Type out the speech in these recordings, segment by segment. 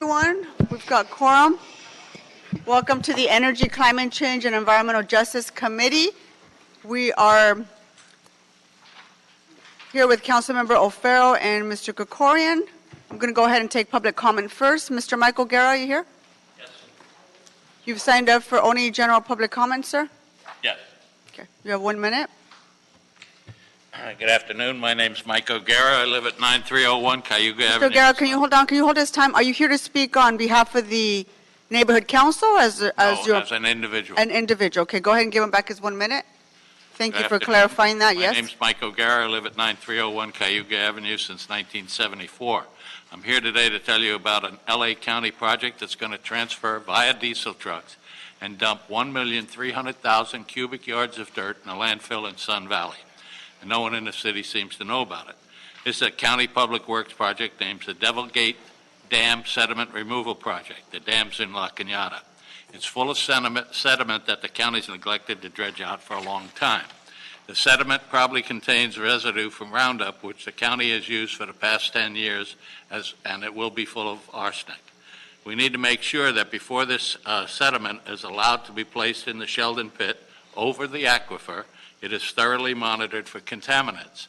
Everyone, we've got quorum. Welcome to the Energy, Climate Change, and Environmental Justice Committee. We are here with Councilmember O'Farrell and Mr. Krikorian. I'm going to go ahead and take public comment first. Mr. Michael Ogara, are you here? Yes. You've signed up for only general public comment, sir? Yes. Okay. You have 1 minute. Good afternoon. My name's Mike Ogara. I live at 9301 Cayuga Mr. Avenue. Ogara, can you hold on? Can you hold this time? Are you here to speak on behalf of the neighborhood council as an individual. An individual. Okay, go ahead and give him back his 1 minute. Thank you for afternoon. clarifying that. Yes. My name's Mike Ogara. I live at 9301 Cayuga Avenue since 1974. I'm here today to tell you about an LA County project that's going to transfer via diesel trucks and dump 1,300,000 cubic yards of dirt in a landfill in Sun Valley. And no one in the city seems to know about it. This is a county public works project named the Devil Gate Dam Sediment Removal Project. The dam's in La Cañada. It's full of sediment that the county's neglected to dredge out for a long time. The sediment probably contains residue from Roundup, which the county has used for the past 10 years, and it will be full of arsenic. We need to make sure that before this sediment is allowed to be placed in the Sheldon pit over the aquifer, it is thoroughly monitored for contaminants.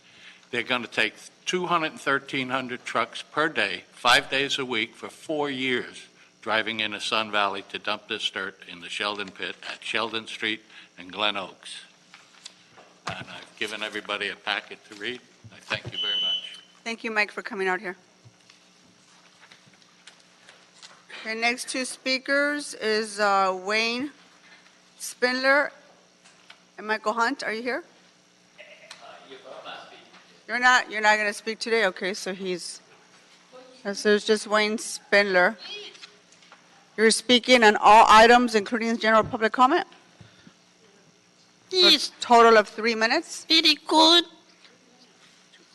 They're going to take 200 and 1,300 trucks per day, 5 days a week for 4 years, driving into Sun Valley to dump this dirt in the Sheldon pit at Sheldon Street and Glen Oaks. And I've given everybody a packet to read. I thank you very much. Thank you, Mike, for coming out here. Our next two speakers is Wayne Spinler and Michael Hunt. Are you here? You're not going to speak today? Okay, so it's just Wayne Spinler. You're speaking on all items, including general public comment? Yes. For a total of 3 minutes? Very good.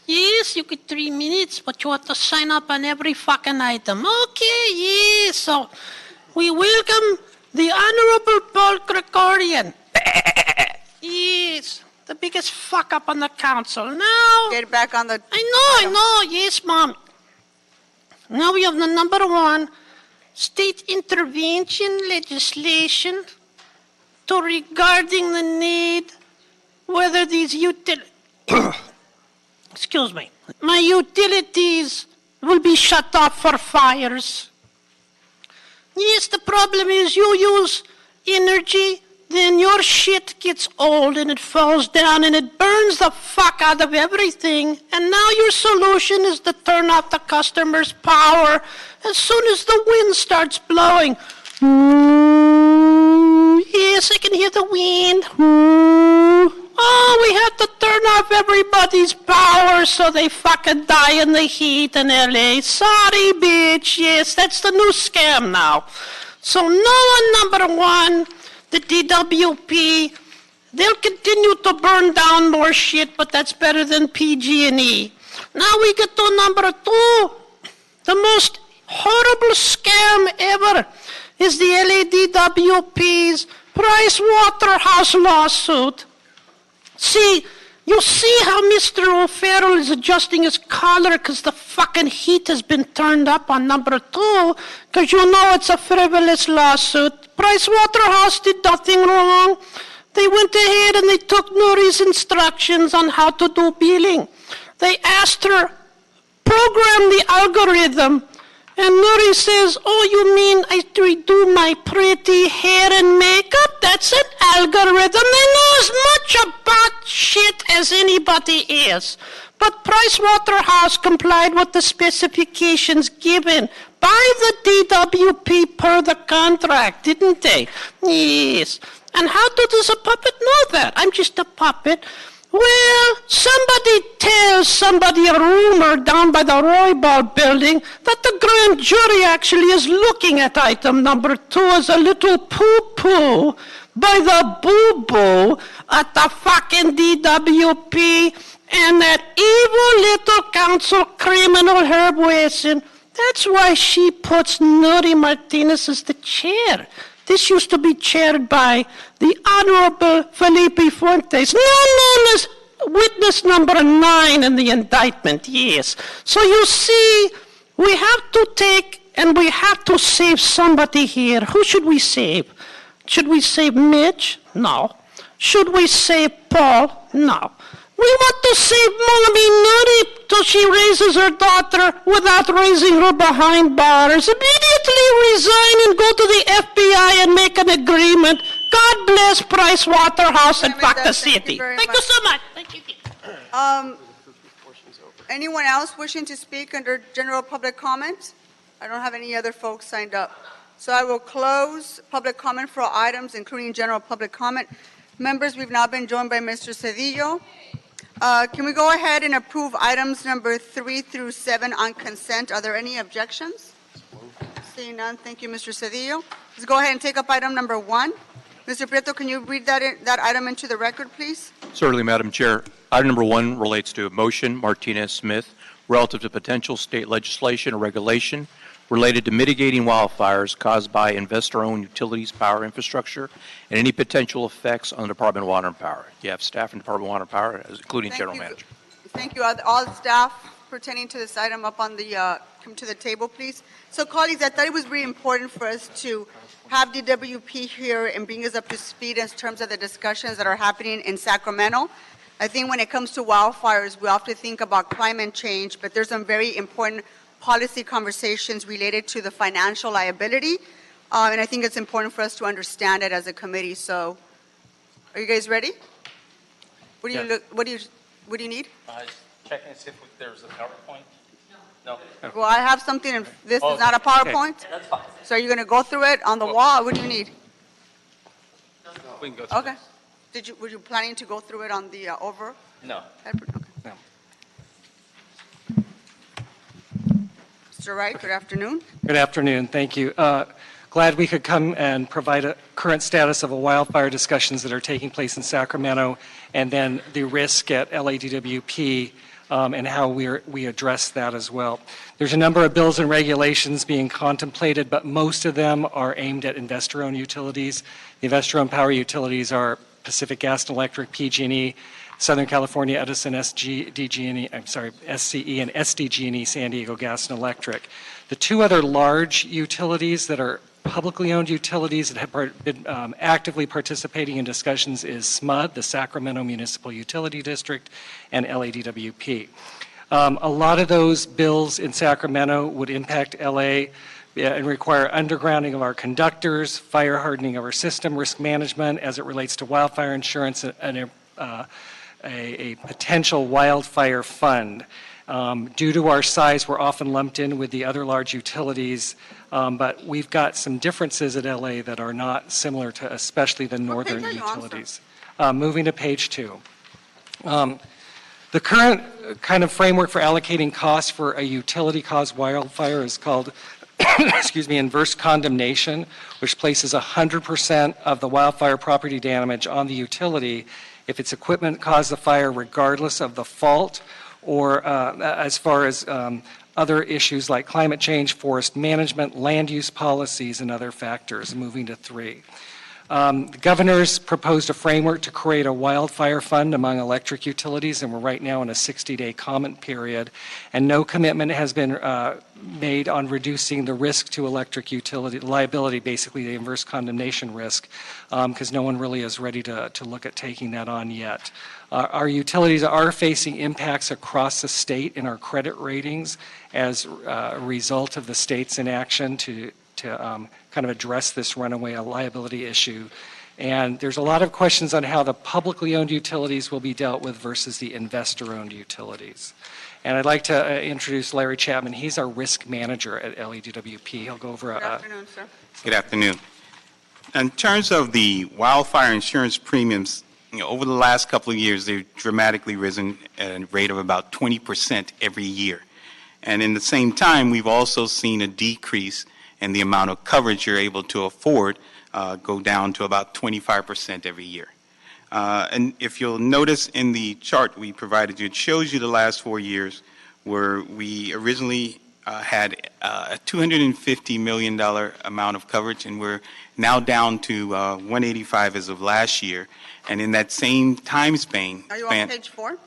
Yes, you get 3 minutes, but you have to sign up on every fucking item. Okay, yes. So we welcome the Honorable Paul Krikorian. Yes, the biggest fuck up on the council. Now, Get back on the... I know, yes, Mom. Now we have the number one state intervention legislation to regarding the need whether these excuse me, my utilities will be shut off for fires. Yes, the problem is you use energy, then your shit gets old and it falls down and it burns the fuck out of everything. And now your solution is to turn off the customer's power as soon as the wind starts blowing. Yes, I can hear the wind. Oh, we have to turn off everybody's power so they fucking die in the heat in LA. Sorry, bitch. Yes, that's the new scam now. So number one, the DWP, they'll continue to burn down more shit, but that's better than PG&E. Now we get to number two. The most horrible scam ever is the LADWP's PriceWaterhouse lawsuit. See, you see how Mr. O'Farrell is adjusting his collar because the fucking heat has been turned up on number two, because you know it's a frivolous lawsuit. PriceWaterhouse did nothing wrong. They went ahead and they took Nuri's instructions on how to do billing. They asked her, program the algorithm. And Nuri says, oh, you mean I redo my pretty hair and makeup? That's an algorithm. They know as much about shit as anybody is. But PriceWaterhouse complied with the specifications given by the DWP per the contract, didn't they? Yes. And how does a puppet know that? I'm just a puppet. Well, somebody tells somebody a rumor down by the Roybal building that the grand jury actually is looking at item number two as a little poo-poo by the boo-boo at the fucking DWP and that evil little council criminal Herb Wesson. That's why she puts Nuri Martinez as the chair. This used to be chaired by the Honorable Felipe Fuentes, now known as witness number 9 in the indictment, yes. So you see, we have to take and we have to save somebody here. Who should we save? Should we save Mitch? No. Should we save Paul? No. We want to save Mommy Nutty so she raises her daughter without raising her behind bars. Immediately resign and go to the FBI and make an agreement. God bless PriceWaterhouse and fuck the city. Thank you so much. Thank you. Anyone else wishing to speak under general public comment? I don't have any other folks signed up. So I will close public comment for all items, including general public comment. Members, we've now been joined by Mr. Cedillo. Can we go ahead and approve items number 3 through 7 on consent? Are there any objections? Seeing none, thank you, Mr. Cedillo. Let's go ahead and take up item number 1. Mr. Prieto, can you read that item into the record, please? Certainly, Madam Chair. Item number 1 relates to a motion, Martinez-Smith, relative to potential state legislation or regulation related to mitigating wildfires caused by investor-owned utilities, power infrastructure, and any potential effects on the Department of Water and Power. You have staff in Department of Water and Power, including General Manager. Thank you. All staff pertaining to this item up on the, come to the table, please. So, colleagues, I thought it was really important for us to have DWP here and bring us up to speed in terms of the discussions that are happening in Sacramento. I think when it comes to wildfires, we often think about climate change, but there's some very important policy conversations related to the financial liability, and I think it's important for us to understand it as a committee. So, are you guys ready? What do you look? What do you need? Checking to see if there's a PowerPoint. No. Well, I have something, and this is not a PowerPoint. Okay. That's fine. So, are you going to go through it on the wall? Or what do you need? We can go through. Okay. Were you planning to go through it on the over? No. Okay. No. Mr. Wright, good afternoon. Good afternoon. Thank you. Glad we could come and provide a current status of a wildfire discussions that are taking place in Sacramento, and then the risk at LADWP and how we address that as well. There's a number of bills and regulations being contemplated, but most of them are aimed at investor-owned utilities. The investor-owned power utilities are Pacific Gas and Electric, PG&E, Southern California Edison, SCE, and SDG&E, San Diego Gas and Electric. The two other large utilities that are publicly owned utilities that have been actively participating in discussions is SMUD, the Sacramento Municipal Utility District, and LADWP. A lot of those bills in Sacramento would impact LA and require undergrounding of our conductors, fire hardening of our system, risk management as it relates to wildfire insurance, and a potential wildfire fund. Due to our size, we're often lumped in with the other large utilities, but we've got some differences at LA that are not similar to especially the northern utilities. Moving to page 2. The current kind of framework for allocating costs for a utility-caused wildfire is called inverse condemnation, which places 100% of the wildfire property damage on the utility if its equipment caused the fire regardless of the fault, or as far as other issues like climate change, forest management, land use policies, and other factors. Moving to 3. The governor's proposed a framework to create a wildfire fund among electric utilities, and we're right now in a 60-day comment period, and no commitment has been made on reducing the risk to electric utility liability, basically the inverse condemnation risk, because no one really is ready to look at taking that on yet. Our utilities are facing impacts across the state in our credit ratings as a result of the state's inaction to kind of address this runaway liability issue. And there's a lot of questions on how the publicly owned utilities will be dealt with versus the investor-owned utilities. And I'd like to introduce Larry Chapman. He's our risk manager at LADWP. He'll go over Good afternoon, sir. Good afternoon. In terms of the wildfire insurance premiums, over the last couple of years, they've dramatically risen at a rate of about 20% every year. And in the same time, we've also seen a decrease in the amount of coverage you're able to afford go down to about 25% every year. And if you'll notice in the chart we provided you, it shows you the last 4 years where we originally had a $250 million amount of coverage, and we're now down to $185 as of last year. And in that same time span... Are you on page 4?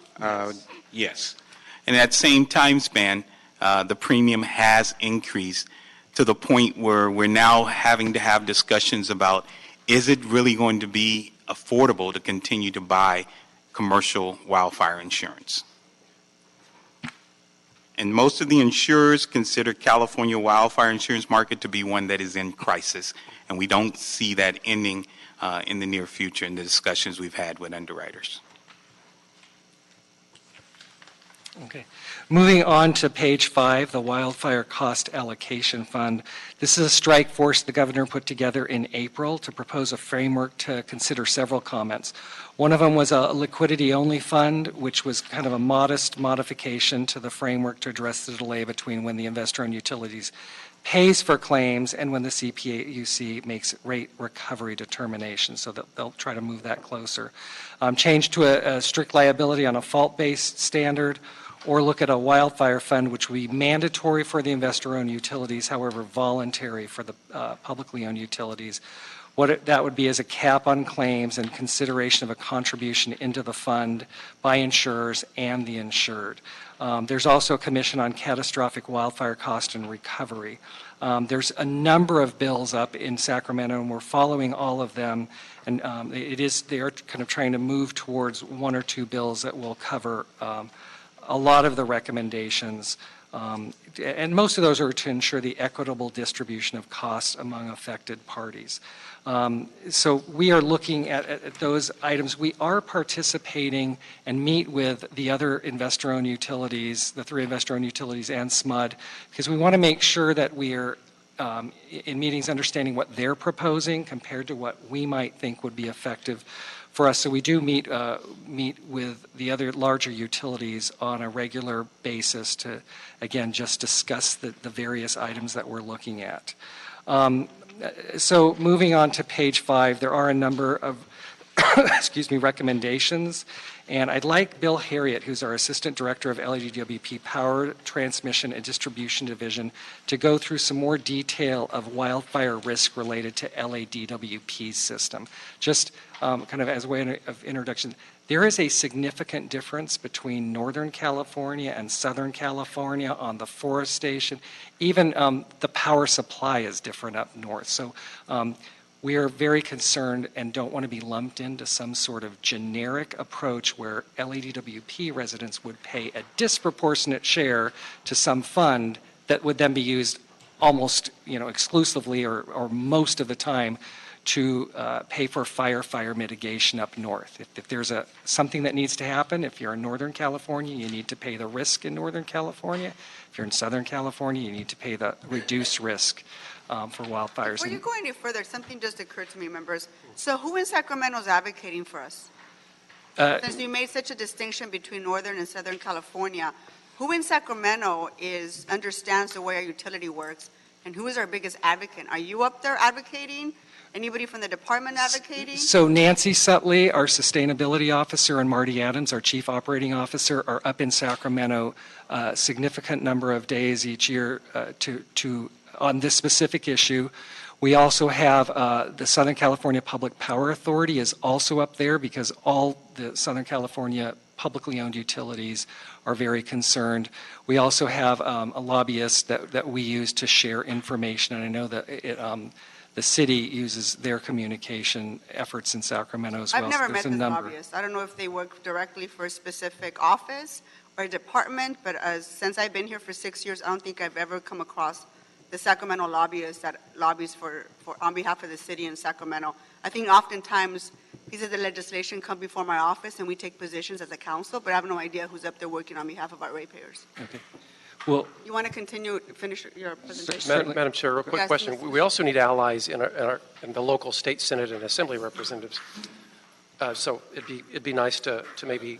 Yes. In that same time span, the premium has increased to the point where we're now having to have discussions about, is it really going to be affordable to continue to buy commercial wildfire insurance? And most of the insurers consider California wildfire insurance market to be one that is in crisis, and we don't see that ending in the near future in the discussions we've had with underwriters. Okay. Moving on to page 5, the Wildfire Cost Allocation Fund. This is a strike force the governor put together in April to propose a framework to consider several comments. One of them was a liquidity-only fund, which was kind of a modest modification to the framework to address the delay between when the investor-owned utilities pays for claims and when the CPUC makes rate recovery determination, so that they'll try to move that closer. Change to a strict liability on a fault-based standard, or look at a wildfire fund, which would be mandatory for the investor-owned utilities, however voluntary for the publicly owned utilities. What that would be is a cap on claims and consideration of a contribution into the fund by insurers and the insured. There's also a commission on catastrophic wildfire cost and recovery. There's a number of bills up in Sacramento, and we're following all of them. And they are kind of trying to move towards one or two bills that will cover a lot of the recommendations. And most of those are to ensure the equitable distribution of costs among affected parties. So we are looking at those items. We are participating and meet with the other investor-owned utilities, the 3 investor-owned utilities and SMUD, because we want to make sure that we are in meetings understanding what they're proposing compared to what we might think would be effective for us. So we do meet with the other larger utilities on a regular basis to, again, just discuss the various items that we're looking at. So moving on to page 5, there are a number of recommendations. And I'd like Bill Harriott, who's our Assistant Director of LADWP Power Transmission and Distribution Division, to go through some more detail of wildfire risk related to LADWP's system. Just kind of as a way of introduction, there is a significant difference between Northern California and Southern California on the forestation. Even the power supply is different up north. So we are very concerned and don't want to be lumped into some sort of generic approach where LADWP residents would pay a disproportionate share to some fund that would then be used almost, exclusively or most of the time to pay for fire mitigation up north. If there's something that needs to happen, if you're in Northern California, you need to pay the risk in Northern California. If you're in Southern California, you need to pay the reduced risk for wildfires. Before you go any further, something just occurred to me, members. So who in Sacramento is advocating for us? Since you made such a distinction between Northern and Southern California, who in Sacramento understands the way our utility works, and who is our biggest advocate? Are you up there advocating? Anybody from the department advocating? So Nancy Sutley, our sustainability officer, and Marty Adams, our chief operating officer, are up in Sacramento a significant number of days each year on this specific issue. We also have the Southern California Public Power Authority is also up there because all the Southern California publicly owned utilities are very concerned. We also have a lobbyist that we use to share information, and I know that the city uses their communication efforts in Sacramento as well. I've never So met there's this a number. lobbyist. I don't know if they work directly for a specific office or a department, but since I've been here for 6 years, I don't think I've ever come across the Sacramento lobbyist that lobbies for on behalf of the city in Sacramento. I think oftentimes pieces of the legislation come before my office and we take positions as a council, but I have no idea who's up there working on behalf of our ratepayers. Okay. Well, You want to finish your presentation? Madam Chair, a quick Yes, question. Mr. We also need allies in the local state senate and assembly representatives. So it'd be nice to maybe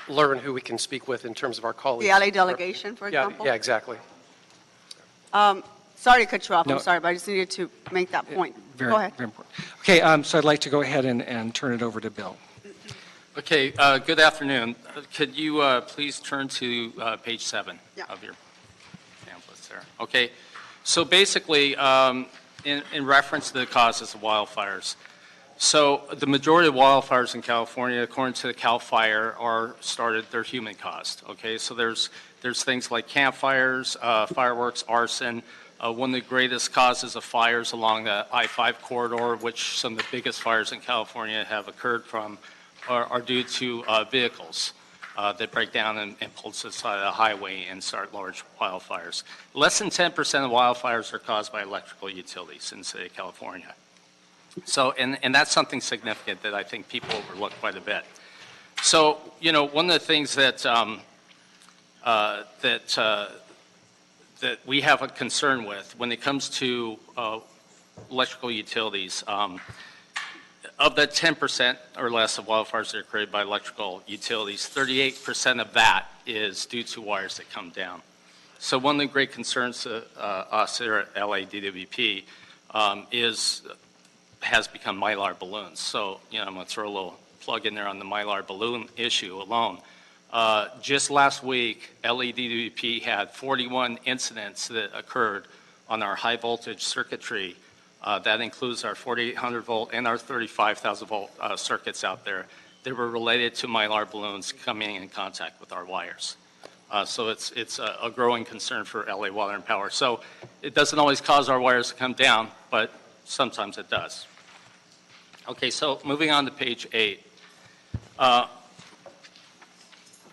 learn who we can speak with in terms of our colleagues. The LA delegation, for Yeah, example? yeah, exactly. Sorry to cut you off, No. I'm sorry, but I just needed to make that point. very, Go ahead. very important. Okay, so I'd like to go ahead and turn it over to Bill. Okay, good afternoon. Could you please turn to page 7 Yeah. of your pamphlets there? Okay, so basically, in reference to the causes of wildfires, so the majority of wildfires in California, according to the CAL FIRE, they're human caused. Okay, so there's things like campfires, fireworks, arson, One of the greatest causes of fires along the I-5 corridor, which some of the biggest fires in California have occurred from, are due to vehicles that break down and pull to the side of the highway and start large wildfires. Less than 10% of wildfires are caused by electrical utilities in the state of California. So, and that's something significant that I think people overlook quite a bit. So, you know, one of the things that that we have a concern with when it comes to electrical utilities, of the 10% or less of wildfires that are created by electrical utilities, 38% of that is due to wires that come down. So one of the great concerns to us here at LADWP has become Mylar balloons. So, you know, I'm going to throw a little plug in there on the Mylar balloon issue alone. Just last week, LADWP had 41 incidents that occurred on our high voltage circuitry. That includes our 4800 volt and our 35,000 volt circuits out there. They were related to Mylar balloons coming in contact with our wires. So it's a growing concern for LA Water and Power. So it doesn't always cause our wires to come down, but sometimes it does. Okay, so moving on to page 8.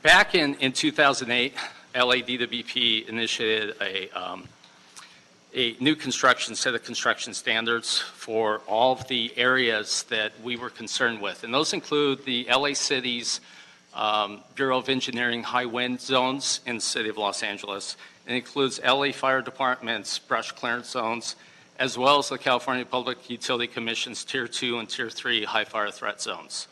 Back in 2008, LADWP initiated a new construction set of construction standards for all of the areas that we were concerned with. And those include the LA City's Bureau of Engineering high wind zones in the city of Los Angeles. It includes LA Fire Department's brush clearance zones, as well as the California Public Utility Commission's Tier 2 and Tier 3 high fire threat zones.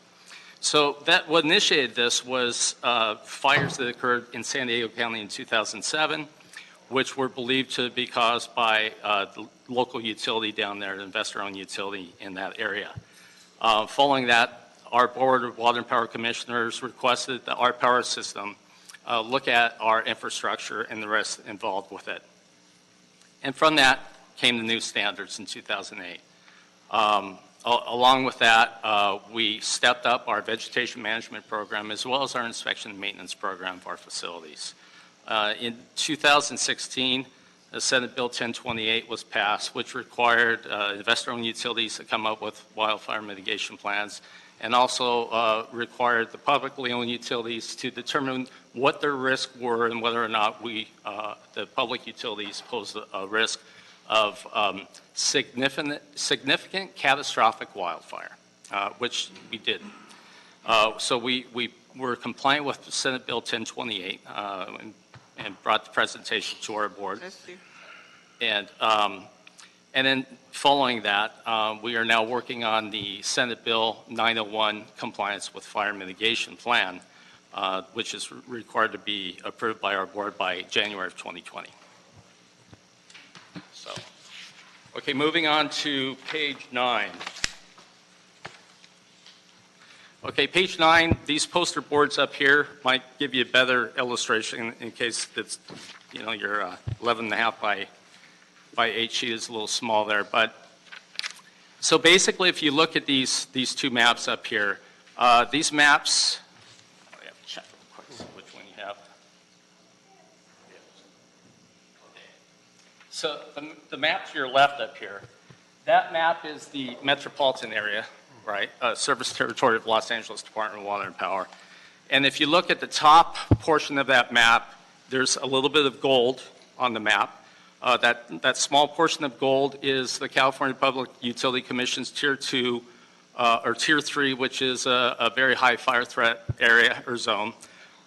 So what initiated this was fires that occurred in San Diego County in 2007, which were believed to be caused by the local utility down there, the investor-owned utility in that area. Following that, our Board of Water and Power Commissioners requested that our power system look at our infrastructure and the risk involved with it. And from that came the new standards in 2008. Along with that, we stepped up our vegetation management program as well as our inspection and maintenance program of our facilities. In 2016, Senate Bill 1028 was passed, which required investor-owned utilities to come up with wildfire mitigation plans, and also required the publicly owned utilities to determine what their risks were and whether or not the public utilities posed a risk of significant catastrophic wildfire, which we didn't. So we were compliant with Senate Bill 1028 and brought the presentation to our board. And then following that, we are now working on the Senate Bill 901 compliance with fire mitigation plan, which is required to be approved by our board by January of 2020. So, okay, moving on to page 9. Okay, page 9, these poster boards up here might give you a better illustration in case it's, you know, your 11.5 by 8 sheet is a little small there. But so basically, if you look at these two maps up here, these maps, I have to check real quick which one you have. So the map to your left up here, that map is the metropolitan area, right? Service territory of Los Angeles Department of Water and Power. And if you look at the top portion of that map, there's a little bit of gold on the map. That small portion of gold is the California Public Utility Commission's Tier 2 or Tier 3, which is a very high fire threat area or zone.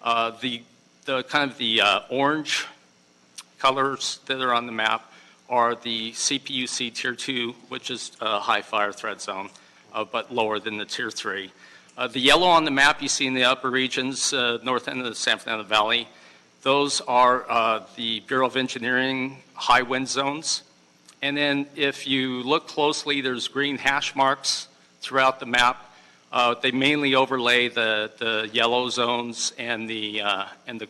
The kind of the orange colors that are on the map are the CPUC Tier 2, which is a high fire threat zone, but lower than the Tier 3. The yellow on the map you see in the upper regions, north end of the San Fernando Valley, those are the Bureau of Engineering high wind zones. And then if you look closely, there's green hash marks throughout the map. They mainly overlay the yellow zones and the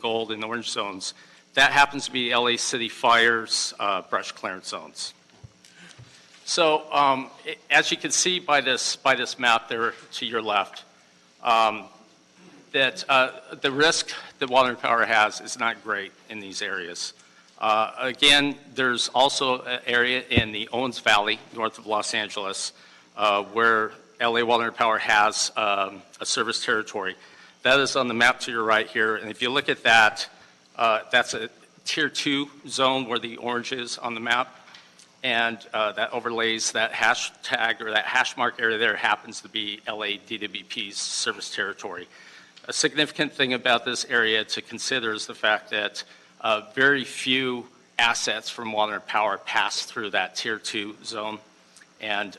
gold and orange zones. That happens to be LA City Fire's brush clearance zones. So as you can see by this map there to your left, that the risk that Water and Power has is not great in these areas. Again, there's also an area in the Owens Valley, north of Los Angeles, where LA Water and Power has a service territory. That is on the map to your right here, and if you look at that, that's a Tier 2 zone where the orange is on the map, and that overlays that hashtag or that hash mark area there happens to be LA DWP's service territory. A significant thing about this area to consider is the fact that very few assets from water and power pass through that Tier 2 zone, and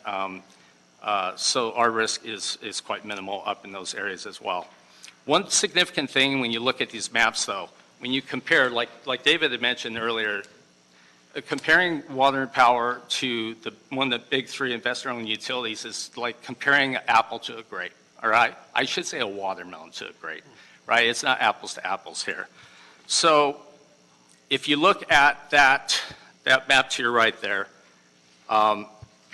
so our risk is quite minimal up in those areas as well. One significant thing when you look at these maps, though, when you compare, like David had mentioned earlier, comparing water and power to one of the big three investor-owned utilities is like comparing an apple to a grape, all right? I should say a watermelon to a grape, right? It's not apples to apples here. So if you look at that map to your right there,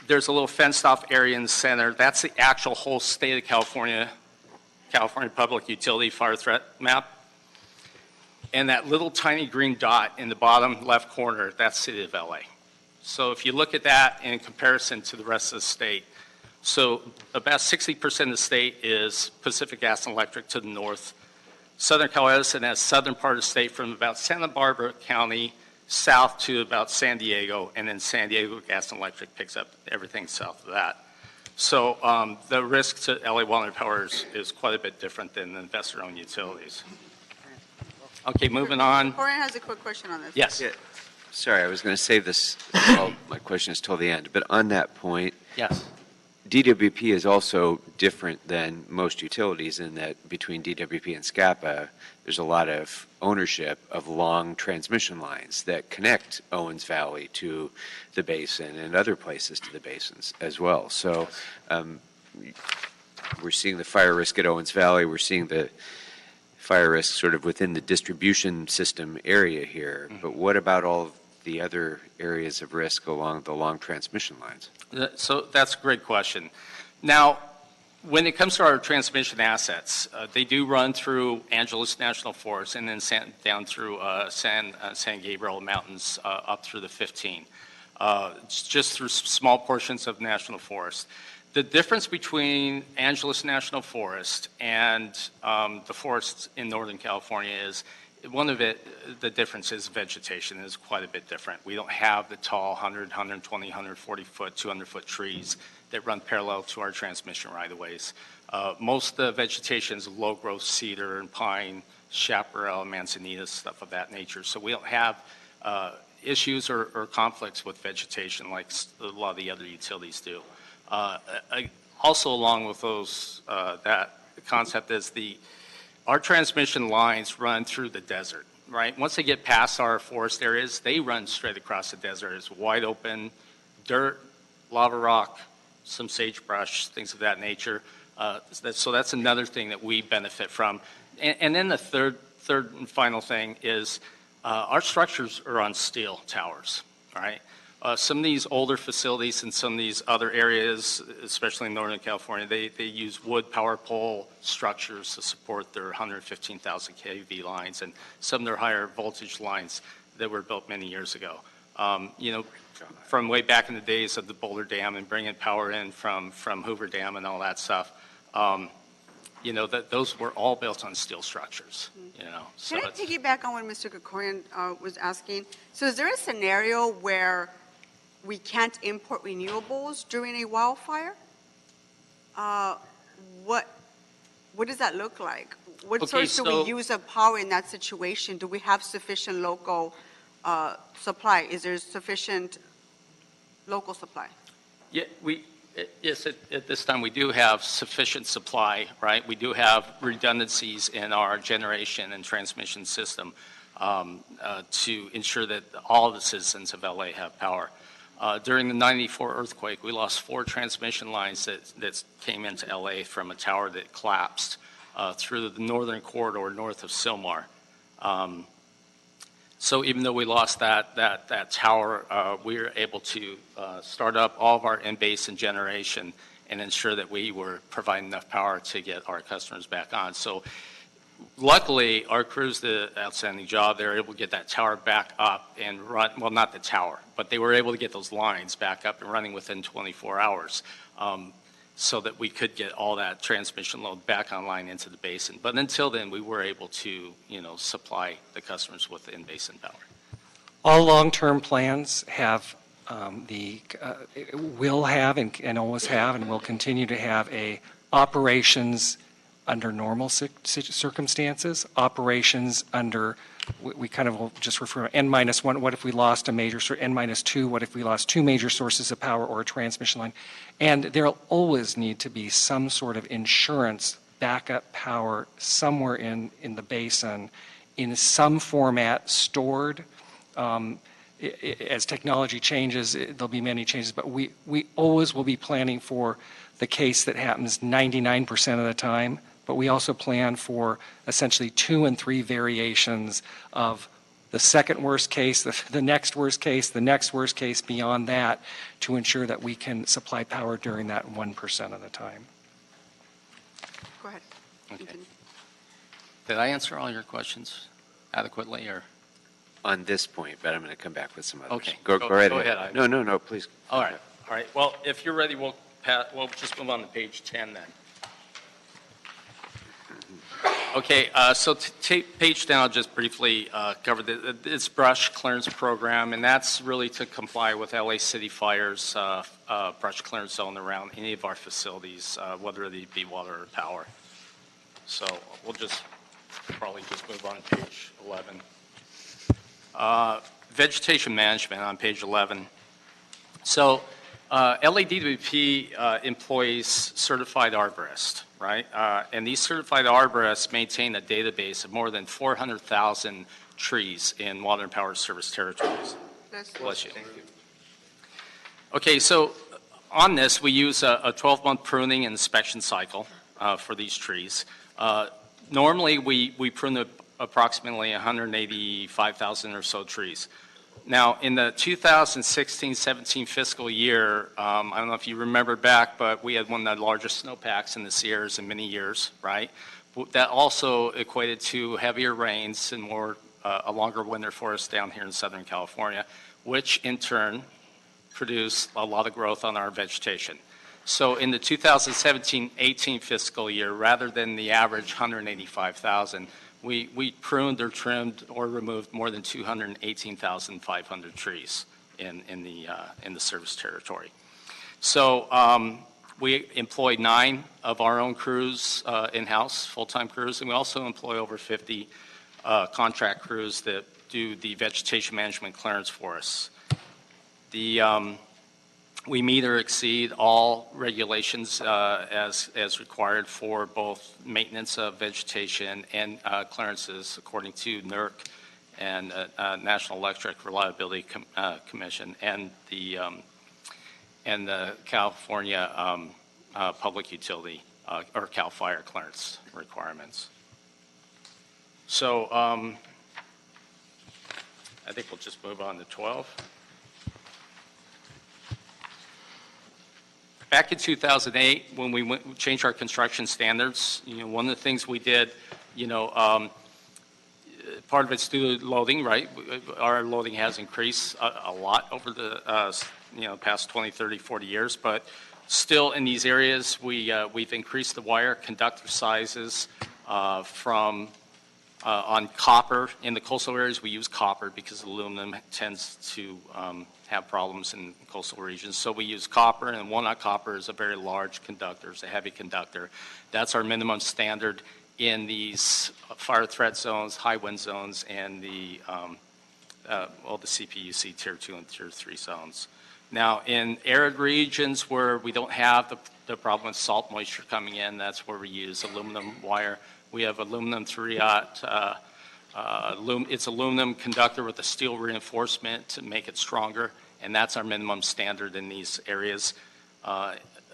there's a little fenced-off area in the center. That's the actual whole state of California Public Utility Fire Threat Map. And that little tiny green dot in the bottom left corner, that's City of LA. So if you look at that in comparison to the rest of the state, so about 60% of the state is Pacific Gas and Electric to the north. Southern Cal Edison has southern part of the state from about Santa Barbara County south to about San Diego, and then San Diego Gas and Electric picks up everything south of that. So the risk to LA Water and Power is quite a bit different than the investor-owned utilities. Okay, moving on. Corin has a quick question on this. Yes. Yeah. Sorry, I was going to save this. Well, my question is till the end. But on that point, Yes. DWP is also different than most utilities in that between DWP and SCAPA, there's a lot of ownership of long transmission lines that connect Owens Valley to the basin and other places to the basins as well. So we're seeing the fire risk at Owens Valley. We're seeing the fire risk sort of within the distribution system area here. Mm-hmm. But what about all of the other areas of risk along the long transmission lines? So that's a great question. Now, when it comes to our transmission assets, they do run through Angeles National Forest and then down through San Gabriel Mountains up through the 15. Just through small portions of National Forest. The difference between Angeles National Forest and the forests in Northern California is the difference is vegetation is quite a bit different. We don't have the tall 100, 120, 140 foot, 200 foot trees that run parallel to our transmission right-of-ways. Most of the vegetation is low growth cedar and pine, chaparral, manzanita, stuff of that nature. So we don't have issues or conflicts with vegetation like a lot of the other utilities do. Also, along with those, that concept is our transmission lines run through the desert, right? Once they get past our forest areas, they run straight across the desert. It's wide open, dirt, lava rock, some sagebrush, things of that nature. So that's another thing that we benefit from. And then the third and final thing is our structures are on steel towers, right? Some of these older facilities in some of these other areas, especially in Northern California, they use wood power pole structures to support their 115,000 kV lines and some of their higher voltage lines that were built many years ago. From way back in the days of the Boulder Dam and bringing power in from Hoover Dam and all that stuff, those were all built on steel structures. So Can I piggyback on what Mr. Krikorian was asking? So is there a scenario where we can't import renewables during a wildfire? What does that look like? What source do we use of power in that situation? Do we have sufficient local supply? Is there sufficient local supply? Yeah, yes, at this time we do have sufficient supply, right? We do have redundancies in our generation and transmission system to ensure that all of the citizens of LA have power. During the '94 earthquake, we lost 4 transmission lines that came into LA from a tower that collapsed through the northern corridor north of Sylmar. So even though we lost that tower, we were able to start up all of our in-basin generation and ensure that we were providing enough power to get our customers back on. So Luckily, our crews did an outstanding job. They were able to get that tower back up and run, well, not the tower, but they were able to get those lines back up and running within 24 hours so that we could get all that transmission load back online into the basin. But until then, we were able to, supply the customers with in-basin power. All long-term plans have will have and always have and will continue to have a operations under normal circumstances, operations under, we kind of will just refer to N-1, what if we lost a major, N-2, what if we lost two major sources of power or a transmission line. And there'll always need to be some sort of insurance backup power somewhere in the basin in some format stored. As technology changes, there'll be many changes, but we always will be planning for the case that happens 99% of the time, but we also plan for essentially 2 and 3 variations of the second worst case, the next worst case, the next worst case beyond that to ensure that we can supply power during that 1% of the time. Go ahead. Okay. Did I answer all your questions adequately, or? On this point, but I'm going to come back with some others. Okay. Go right go ahead. ahead. No, please. All right. All right. Well, if you're ready, we'll just move on to page 10 then. Okay, so page 10, I'll just briefly cover this brush clearance program, and that's really to comply with LA City Fire's brush clearance zone around any of our facilities, whether they be water or power. So we'll probably just move on to page 11. Vegetation management on page 11. So LADWP employs certified arborists, right? And these certified arborists maintain a database of more than 400,000 trees in water and power service territories. Bless you. Thank you. Okay, so on this, we use a 12-month pruning and inspection cycle for these trees. Normally, we prune approximately 185,000 or so trees. Now, in the 2016-17 fiscal year, I don't know if you remember back, but we had one of the largest snowpacks in the Sierras in many years, right? That also equated to heavier rains and a longer winter for us down here in Southern California, which in turn produced a lot of growth on our vegetation. So in the 2017-18 fiscal year, rather than the average 185,000, we pruned or trimmed or removed more than 218,500 trees in the service territory. So we employ 9 of our own crews in-house, full-time crews, and we also employ over 50 contract crews that do the vegetation management clearance for us. We meet or exceed all regulations as required for both maintenance of vegetation and clearances according to NERC and National Electric Reliability Commission and the California Public Utility or CAL FIRE clearance requirements. So I think we'll just move on to 12. Back in 2008, when we changed our construction standards, one of the things we did, part of it's due to loading, right? Our loading has increased a lot over the past 20, 30, 40 years, but still in these areas, we've increased the wire conductor sizes from on copper. In the coastal areas, we use copper because aluminum tends to have problems in coastal regions. So we use copper, and walnut copper is a very large conductor. It's a heavy conductor. That's our minimum standard in these fire threat zones, high wind zones, and the CPUC Tier 2 and Tier 3 zones. Now, in arid regions where we don't have the problem with salt moisture coming in, that's where we use aluminum wire. We have aluminum 3-aught. It's aluminum conductor with a steel reinforcement to make it stronger, and that's our minimum standard in these areas.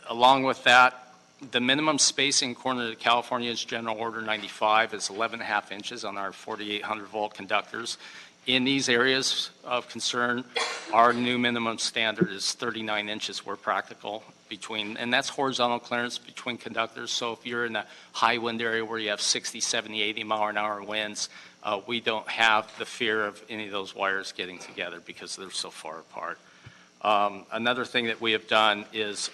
Along with that, the minimum spacing according to California's General Order 95 is 11.5 inches on our 4,800 volt conductors. In these areas of concern, our new minimum standard is 39 inches where practical, between, and that's horizontal clearance between conductors. So if you're in a high wind area where you have 60, 70, 80 mile an hour winds, we don't have the fear of any of those wires getting together because they're so far apart. Another thing that we have done is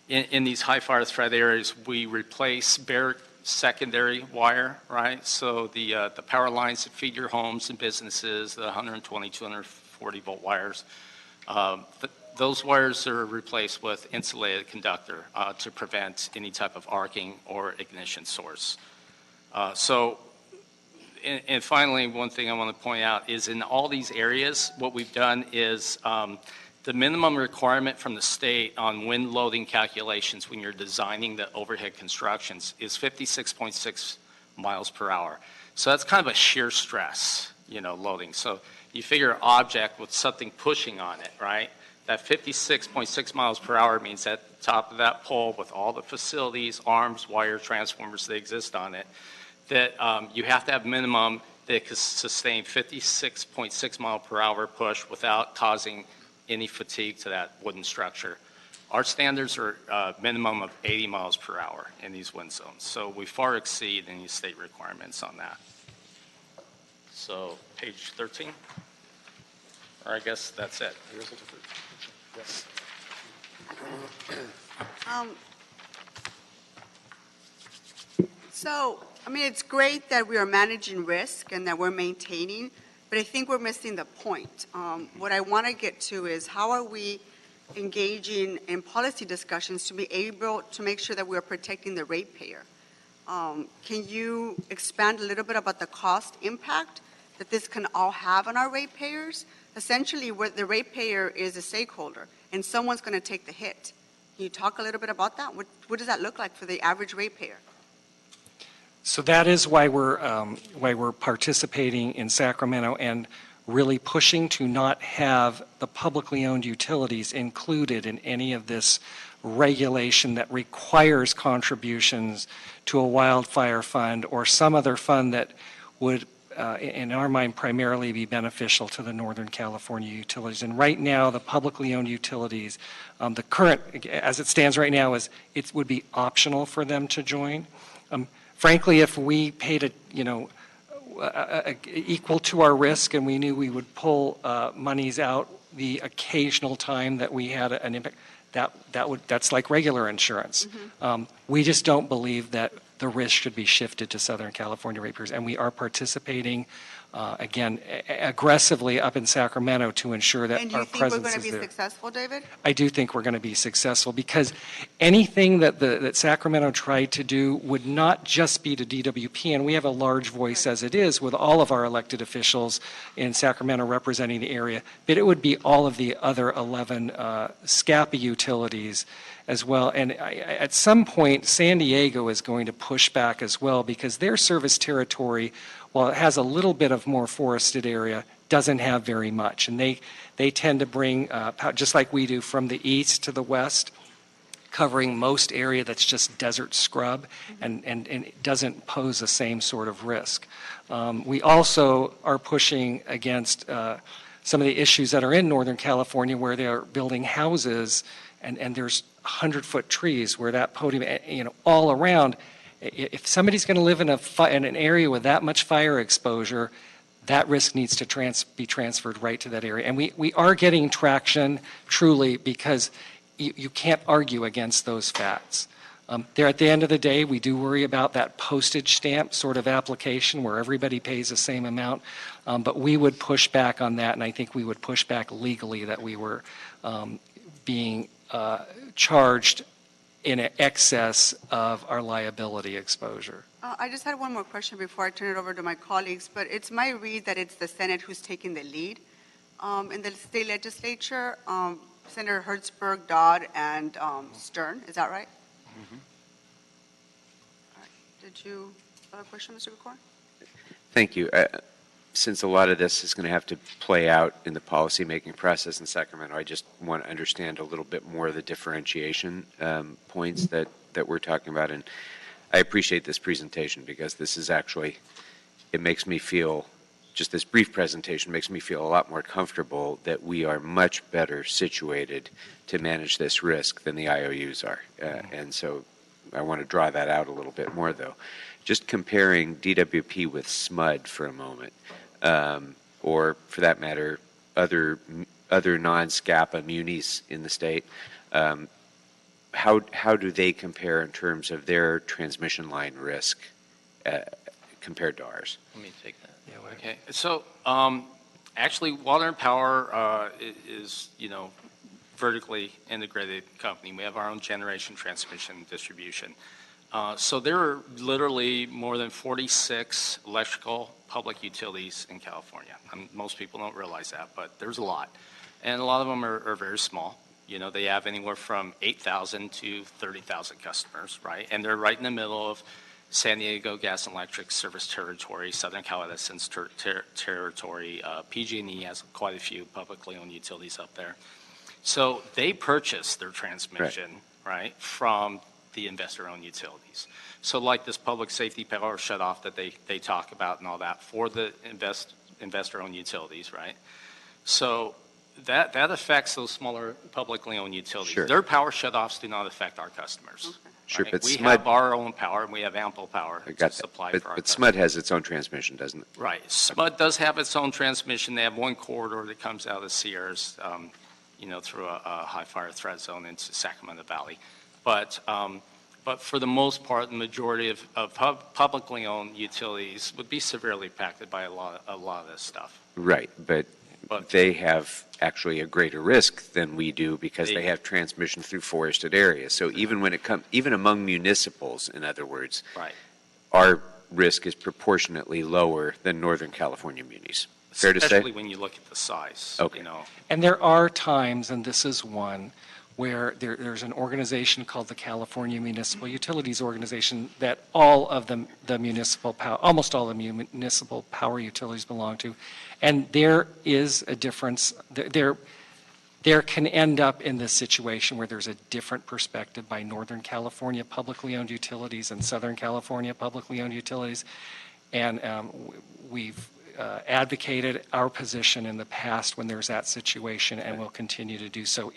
in these high fire threat areas, we replace bare secondary wire, right? So the power lines that feed your homes and businesses, the 120, 240 volt wires, those wires are replaced with insulated conductor to prevent any type of arcing or ignition source. And finally, one thing I want to point out is in all these areas, what we've done is the minimum requirement from the state on wind loading calculations when you're designing the overhead constructions is 56.6 miles per hour. So that's kind of a shear stress, loading. So you figure an object with something pushing on it, right? That 56.6 miles per hour means at the top of that pole with all the facilities, arms, wire, transformers that exist on it, that you have to have minimum that can sustain 56.6 mile per hour push without causing any fatigue to that wooden structure. Our standards are a minimum of 80 miles per hour in these wind zones. So we far exceed any state requirements on that. So page 13, or I guess that's it. Yes. So, it's great that we are managing risk and that we're maintaining, but I think we're missing the point. What I want to get to is how are we engaging in policy discussions to be able to make sure that we're protecting the ratepayer? Can you expand a little bit about the cost impact that this can all have on our ratepayers? Essentially, the ratepayer is a stakeholder, and someone's going to take the hit. Can you talk a little bit about that? What does that look like for the average ratepayer? So that is why we're participating in Sacramento and really pushing to not have the publicly owned utilities included in any of this regulation that requires contributions to a wildfire fund or some other fund that would, in our mind, primarily be beneficial to the Northern California utilities. And right now, the publicly owned utilities, the current, as it stands right now, is it would be optional for them to join. Frankly, if we paid equal to our risk and we knew we would pull monies out the occasional time that we had an impact, that's like regular insurance. Mm-hmm. We just don't believe that the risk should be shifted to Southern California ratepayers, and we are participating again aggressively up in Sacramento to ensure that our presence is there. And do you think we're going to be successful, David? I do think we're going to be successful because anything that Sacramento tried to do would not just be to DWP, and we have a large voice as it is with all of our elected officials in Sacramento representing the area, but it would be all of the other 11 SCAPA utilities as well. And at some point, San Diego is going to push back as well because their service territory, while it has a little bit of more forested area, doesn't have very much. And they tend to bring, just like we do, from the east to the west, covering most area that's just desert scrub and it doesn't pose the same sort of risk. We also are pushing against some of the issues that are in Northern California where they are building houses and there's 100-foot trees where that podium, all around. If somebody's going to live in an area with that much fire exposure, that risk needs to be transferred right to that area. And we are getting traction, truly, because you can't argue against those facts. There, at the end of the day, we do worry about that postage stamp sort of application where everybody pays the same amount. But we would push back on that, and I think we would push back legally that we were being charged in excess of our liability exposure. I just had one more question before I turn it over to my colleagues, but it's my read that it's the Senate who's taking the lead in the state legislature. Senator Hertzberg, Dodd, and Stern, is that right? Mm-hmm. All right. Did you have a question, Mr. Gakor? Thank you. Since a lot of this is going to have to play out in the policymaking process in Sacramento, I just want to understand a little bit more of the differentiation points that we're talking about. And I appreciate this presentation because this is actually, it makes me feel just this brief presentation makes me feel a lot more comfortable that we are much better situated to manage this risk than the IOUs are. And so I want to draw that out a little bit more, though. Just comparing DWP with SMUD for a moment, or for that matter, other non-SCAPA munis in the state, how do they compare in terms of their transmission line risk compared to ours? Let me take that. Okay. So actually, Water and Power is, vertically integrated company. We have our own generation, transmission, and distribution. So there are literally more than 46 electrical public utilities in California. Most people don't realize that, but there's a lot. And a lot of them are very small. They have anywhere from 8,000 to 30,000 customers, right? And they're right in the middle of San Diego Gas and Electric Service Territory, Southern Cal Edison's territory. PG&E has quite a few publicly owned utilities up there. So they purchase their transmission, right, from the investor-owned utilities. So like this public safety power shutoff that they talk about and all that for the investor-owned utilities, right? So that affects those smaller publicly owned utilities. Sure. Their power shutoffs do not affect our customers. Okay. Sure, Right? but we SMUD have our own power, and we have ample power to supply for our But customers. SMUD has its own transmission, doesn't it? Right. SMUD does have its own transmission. They have one corridor that comes out of Sierras, through a high fire threat zone into Sacramento Valley. But for the most part, the majority of publicly owned utilities would be severely impacted by a lot of this stuff. Right, but they have actually a greater risk than we do because they have transmission through forested areas. So even among municipals, in other words, right, our risk is proportionately lower than Northern California munis. Fair to say? Especially when you look at the size. Okay. And there are times, and this is one, where there's an organization called the California Municipal Utilities Organization that all of the municipal power, almost all the municipal power utilities belong to. And there is a difference. There can end up in this situation where there's a different perspective by Northern California publicly owned utilities and Southern California publicly owned utilities. And we've advocated our position in the past when there's that situation, and we'll continue to do so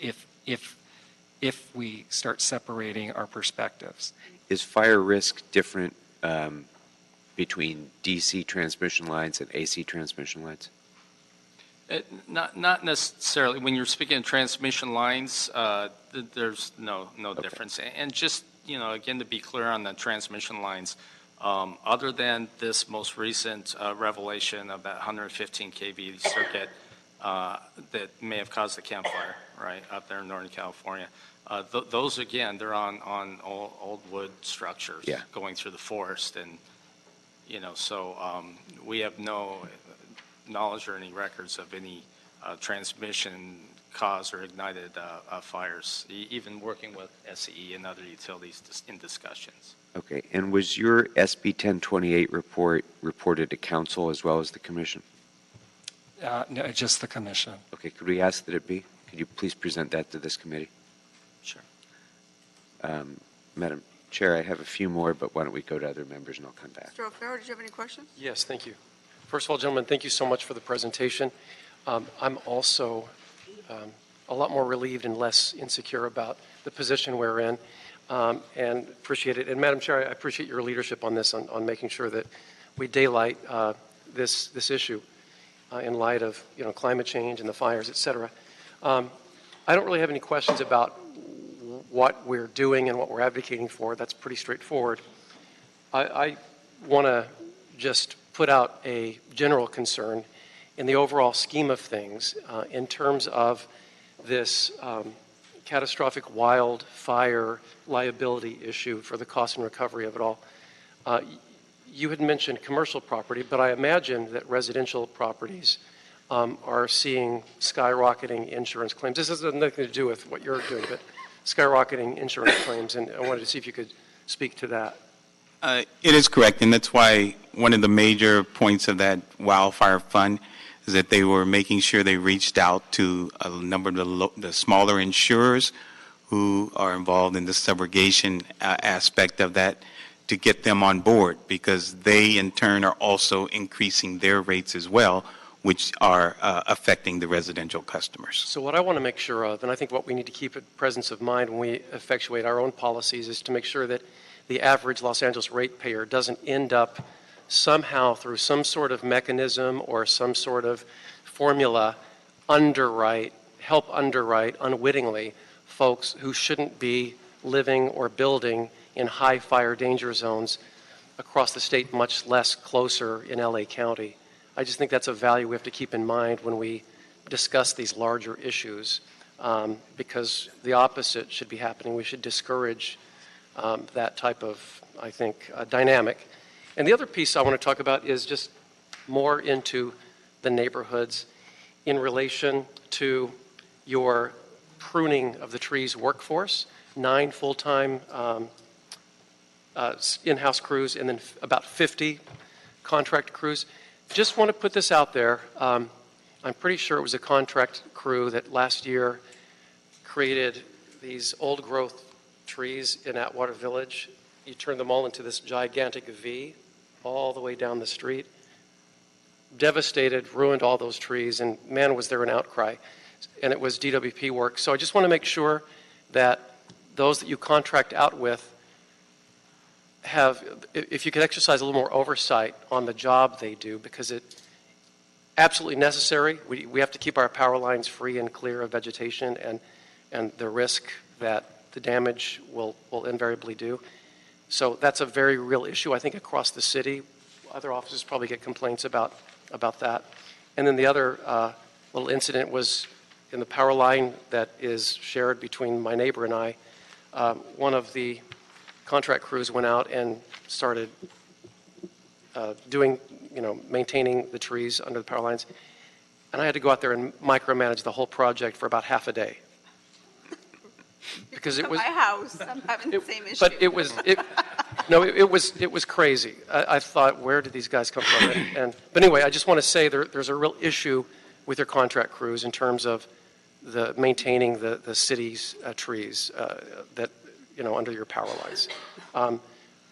if we start separating our perspectives. Is fire risk different between DC transmission lines and AC transmission lines? Not necessarily. When you're speaking of transmission lines, there's no difference. And just, again, to be clear on the transmission lines, other than this most recent revelation of that 115 kV circuit that may have caused the campfire, right, up there in Northern California, those, again, they're on old wood structures going through the forest. And, so we have no knowledge or any records of any transmission caused or ignited fires, even working with SCE and other utilities in discussions. Okay, and was your SB 1028 report reported to council as well as the commission? No, just the commission. Okay, could we ask that it be? Could you please present that to this committee? Sure. Madam Chair, I have a few more, but why don't we go to other members and I'll come back. Mr. O'Farrell, did you have any questions? Yes, thank you. First of all, gentlemen, thank you so much for the presentation. I'm also a lot more relieved and less insecure about the position we're in, and appreciate it. And Madam Chair, I appreciate your leadership on this, on making sure that we daylight this issue in light of climate change and the fires, et cetera. I don't really have any questions about what we're doing and what we're advocating for. That's pretty straightforward. I want to just put out a general concern in the overall scheme of things in terms of this catastrophic wildfire liability issue for the cost and recovery of it all. You had mentioned commercial property, but I imagine that residential properties are seeing skyrocketing insurance claims. This has nothing to do with what you're doing, but skyrocketing insurance claims, and I wanted to see if you could speak to that. It is correct, and that's why one of the major points of that wildfire fund is that they were making sure they reached out to a number of the smaller insurers who are involved in the subrogation aspect of that to get them on board, because they in turn are also increasing their rates as well, which are affecting the residential customers. So what I want to make sure of, and I think what we need to keep at presence of mind when we effectuate our own policies, is to make sure that the average Los Angeles ratepayer doesn't end up somehow through some sort of mechanism or some sort of formula help underwrite unwittingly folks who shouldn't be living or building in high fire danger zones across the state, much less closer in LA County. I just think that's a value we have to keep in mind when we discuss these larger issues, because the opposite should be happening. We should discourage that type of, I think, dynamic. And the other piece I want to talk about is just more into the neighborhoods in relation to your pruning of the trees workforce, 9 full-time in-house crews, and then about 50 contract crews. Just want to put this out there. I'm pretty sure it was a contract crew that last year created these old growth trees in Atwater Village. You turned them all into this gigantic V all the way down the street. Devastated, ruined all those trees, and man, was there an outcry. And it was DWP work. So I just want to make sure that those that you contract out with have, if you could exercise a little more oversight on the job they do, because it's absolutely necessary. We have to keep our power lines free and clear of vegetation and the risk that the damage will invariably do. So that's a very real issue, I think, across the city. Other offices probably get complaints about that. And then the other little incident was in the power line that is shared between my neighbor and I. One of the contract crews went out and started maintaining the trees under the power lines. And I had to go out there and micromanage the whole project for about half a day. Because it was my house. I'm having the same issue. But it was crazy. I thought, where did these guys come from? But anyway, I just want to say there's a real issue with your contract crews in terms of maintaining the city's trees that under your power lines.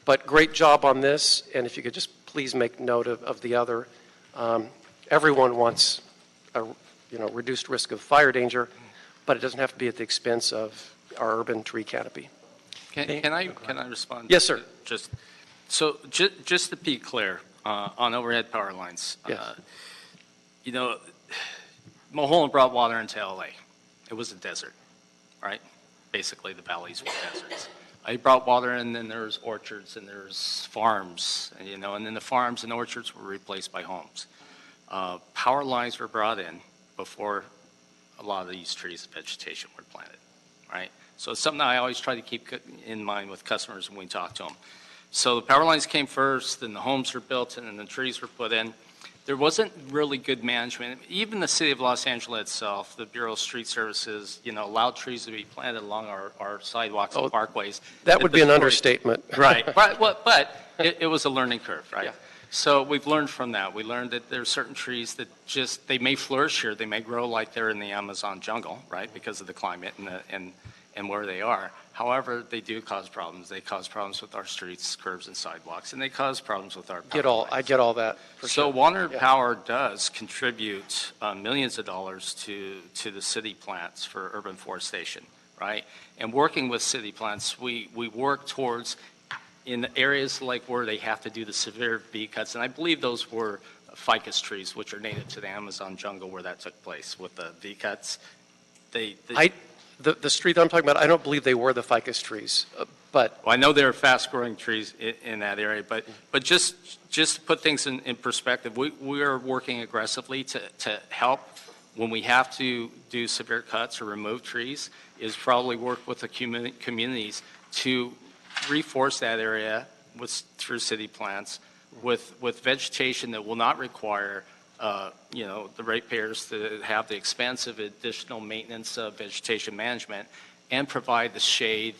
But great job on this, and if you could just please make note of the other. Everyone wants a reduced risk of fire danger, but it doesn't have to be at the expense of our urban tree canopy. Can I respond? Yes, sir. Just to be clear on overhead power lines. Yes. Mulholland brought water into LA. It was a desert, right? Basically, the valleys were deserts. He brought water in, and then there's orchards and there's farms, and then the farms and orchards were replaced by homes. Power lines were brought in before a lot of these trees and vegetation were planted, right? So it's something I always try to keep in mind with customers when we talk to them. So the power lines came first, then the homes were built, and then the trees were put in. There wasn't really good management. Even the city of Los Angeles itself, the Bureau of Street Services, allowed trees to be planted along our sidewalks and parkways. That would be an understatement. Right. But it was a learning curve, right? Yeah. So we've learned from that. We learned that there are certain trees that they may flourish here. They may grow like they're in the Amazon jungle, right, because of the climate and where they are. However, they do cause problems. They cause problems with our streets, curbs, and sidewalks, and they cause problems with our power lines. I get all that. So Water Power does contribute millions of dollars to the city plants for urban forestation, right? And working with city plants, we work towards in areas like where they have to do the severe V cuts, and I believe those were ficus trees, which are native to the Amazon jungle where that took place with the V cuts. The street that I'm talking about, I don't believe they were the ficus trees, but well, I know there are fast-growing trees in that area, but just to put things in perspective, we are working aggressively to help when we have to do severe cuts or remove trees, is probably work with the communities to reforest that area through city plants with vegetation that will not require the ratepayers to have the expensive additional maintenance of vegetation management and provide the shade,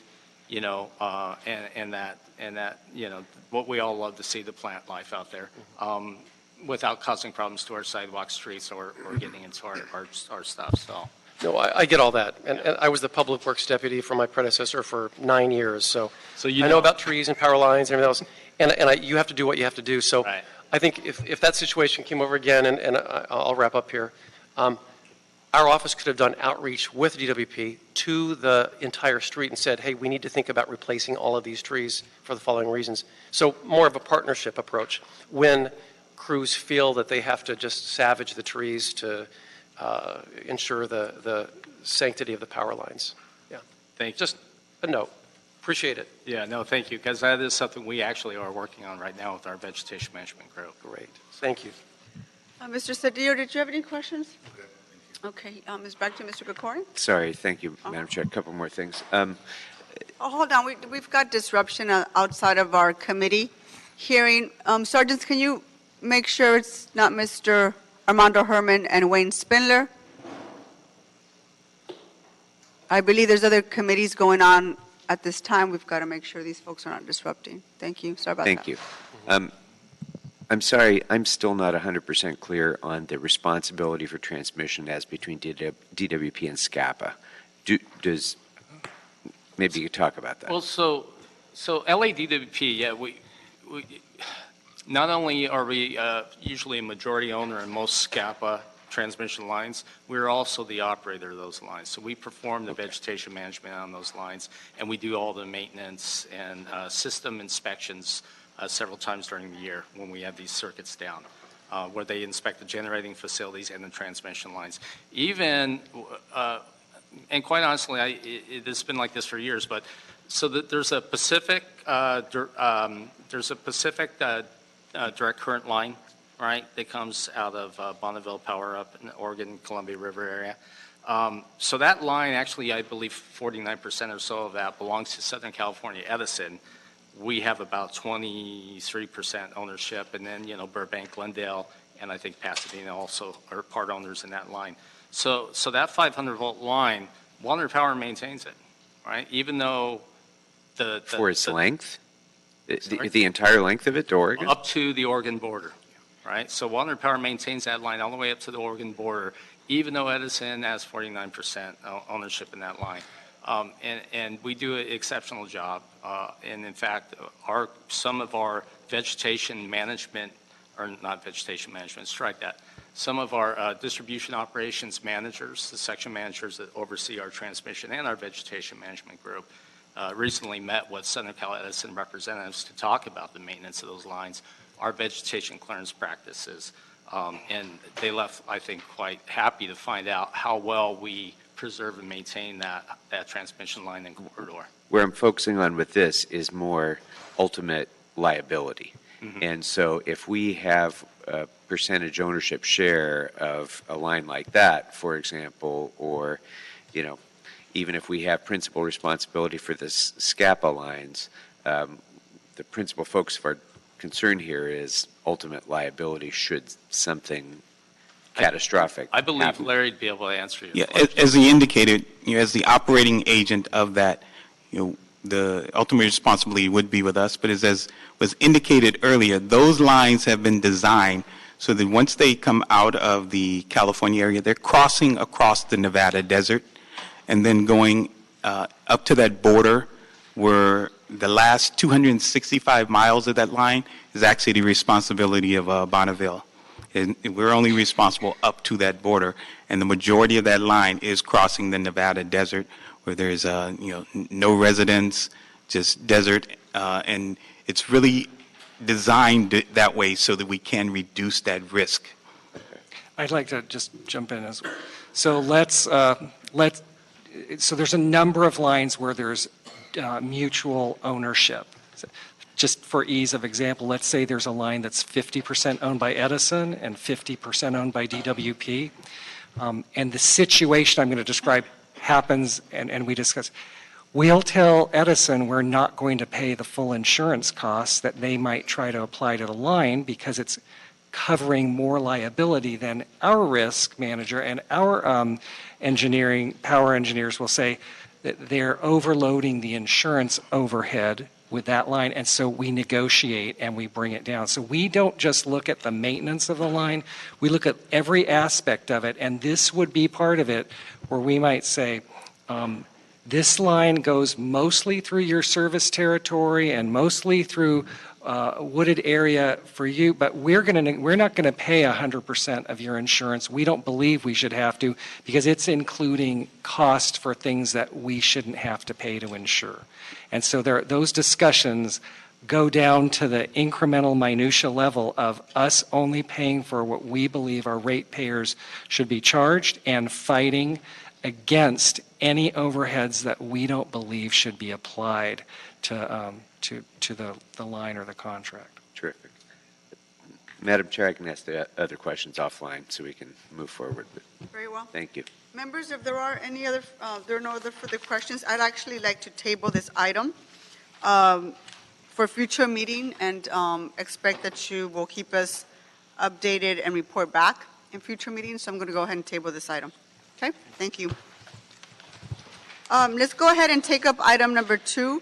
and that what we all love to see, the plant life out there, without causing problems to our sidewalk streets or getting into our stuff. So No, I get all that. And I was the public works deputy for my predecessor for 9 years. So you I know about trees and power lines and everything else. And you have to do what you have to do. So Right. I think if that situation came over again, and I'll wrap up here, our office could have done outreach with DWP to the entire street and said, hey, we need to think about replacing all of these trees for the following reasons. So more of a partnership approach when crews feel that they have to just savage the trees to ensure the sanctity of the power lines. Yeah. Thank you. Just a note. Appreciate it. Yeah, no, thank you, because that is something we actually are working on right now with our vegetation management group. Great. Thank you. Mr. Cedillo, did you have any questions? Okay, it's back to Mr. Kokori. Sorry, thank you, Madam Chair. A couple more things. Oh, hold on, we've got disruption outside of our committee hearing. Sergeants, can you make sure it's not Mr. Armando Herman and Wayne Spinler? I believe there's other committees going on at this time. We've got to make sure these folks are not disrupting. Thank you. Sorry about that. Thank you. I'm sorry, I'm still not 100% clear on the responsibility for transmission as between DWP and SCAPA. Maybe you could talk about that. Well, so LADWP, yeah, we not only are we usually a majority owner in most SCAPA transmission lines, we're also the operator of those lines. So we perform the vegetation management on those lines, and we do all the maintenance and system inspections several times during the year when we have these circuits down, where they inspect the generating facilities and the transmission lines. Even, and quite honestly, it's been like this for years, but so that there's a Pacific, direct current line, right, that comes out of Bonneville Power up in the Oregon, Columbia River area. So that line, actually, I believe 49% or so of that belongs to Southern California Edison. We have about 23% ownership, and then, Burbank, Glendale, and I think Pasadena also are part owners in that line. So that 500-volt line, Water Power maintains it, right? Even though for its length? The entire length of it to Oregon? Up to the Oregon border, right? So Water Power maintains that line all the way up to the Oregon border, even though Edison has 49% ownership in that line. And we do an exceptional job. And in fact, some of our vegetation management, or not vegetation management, strike that. Some of our distribution operations managers, the section managers that oversee our transmission and our vegetation management group, recently met with Southern Cal Edison representatives to talk about the maintenance of those lines, our vegetation clearance practices. And they left, I think, quite happy to find out how well we preserve and maintain that transmission line and corridor. Where I'm focusing on with this is more ultimate liability. Mm-hmm. And so if we have a percentage ownership share of a line like that, for example, or, even if we have principal responsibility for the SCAPA lines, the principal focus of our concern here is ultimate liability should something catastrophic. I believe happen. Larry would be able to answer you. Yeah, as he indicated, as the operating agent of that, the ultimate responsibility would be with us. But as was indicated earlier, those lines have been designed so that once they come out of the California area, they're crossing across the Nevada desert and then going up to that border where the last 265 miles of that line is actually the responsibility of Bonneville. And we're only responsible up to that border, and the majority of that line is crossing the Nevada desert, where there's no residents, just desert, and it's really designed that way so that we can reduce that risk. I'd like to just jump in as well. So so there's a number of lines where there's mutual ownership. Just for ease of example, let's say there's a line that's 50% owned by Edison and 50% owned by DWP. And the situation I'm going to describe happens, and we discuss. We'll tell Edison we're not going to pay the full insurance costs that they might try to apply to the line because it's covering more liability than our risk manager and our power engineers will say that they're overloading the insurance overhead with that line, and so we negotiate and we bring it down. So we don't just look at the maintenance of the line, we look at every aspect of it, and this would be part of it where we might say, this line goes mostly through your service territory and mostly through wooded area for you, but we're not going to pay 100% of your insurance. We don't believe we should have to, because it's including cost for things that we shouldn't have to pay to insure. And so those discussions go down to the incremental minutia level of us only paying for what we believe our ratepayers should be charged and fighting against any overheads that we don't believe should be applied to the line or the contract. Terrific. Madam Chair, I can ask the other questions offline so we can move forward. Very well. Thank you. Members, if there are any other, there are no other further questions, I'd actually like to table this item for future meeting and expect that you will keep us updated and report back in future meetings. So I'm going to go ahead and table this item. Okay, thank you. Let's go ahead and take up item number 2,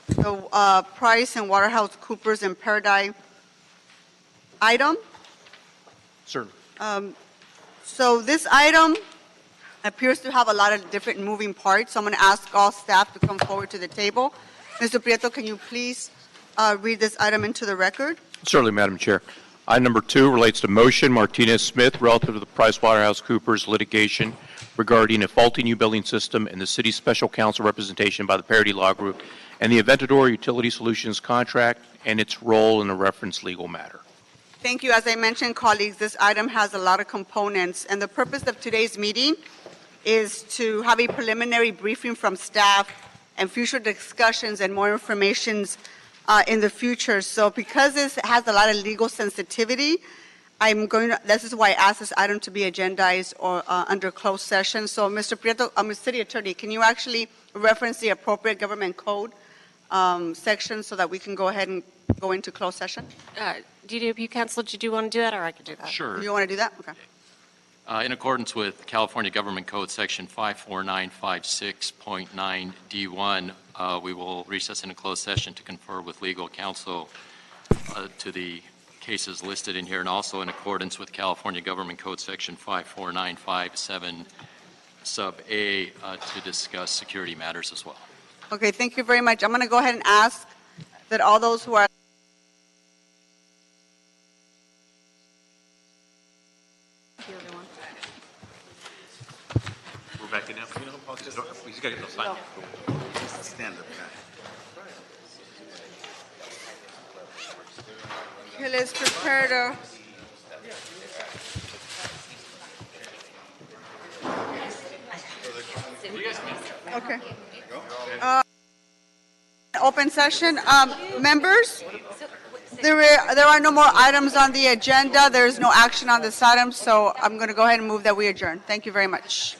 the Price and Waterhouse Coopers and Paradise item. Certainly. So this item appears to have a lot of different moving parts. So I'm going to ask all staff to come forward to the table. Mr. Prieto, can you please read this item into the record? Certainly, Madam Chair. Item number 2 relates to motion Martinez-Smith relative to the PriceWaterhouse litigation regarding a faulty new building system and the city's special counsel representation by the Parity Law Group and the Aventador Utility Solutions contract and its role in the reference legal matter. Thank you. As I mentioned, colleagues, this item has a lot of components, and the purpose of today's meeting is to have a preliminary briefing from staff and future discussions and more information in the future. So because this has a lot of legal sensitivity, this is why I asked this item to be agendized or under closed session. So Mr. Prieto, City Attorney, can you actually reference the appropriate government code section so that we can go ahead and go into closed session? DWP counsel, did you want to do that, or I can do that? Sure. You want to do that? Okay. In accordance with California Government Code Section 54956.9D1, we will recess in a closed session to confer with legal counsel to the cases listed in here, and also in accordance with California Government Code Section 54957 sub A to discuss security matters as well. Okay, thank you very much. I'm going to go ahead and ask that all those who are We're back in now. He's got to get the sign. Stand up, Okay, let's prepare to. Okay. Open session. Members, there are no more items on the agenda. There is no action on this item, so I'm going to go ahead and move that we adjourn. Thank you very much.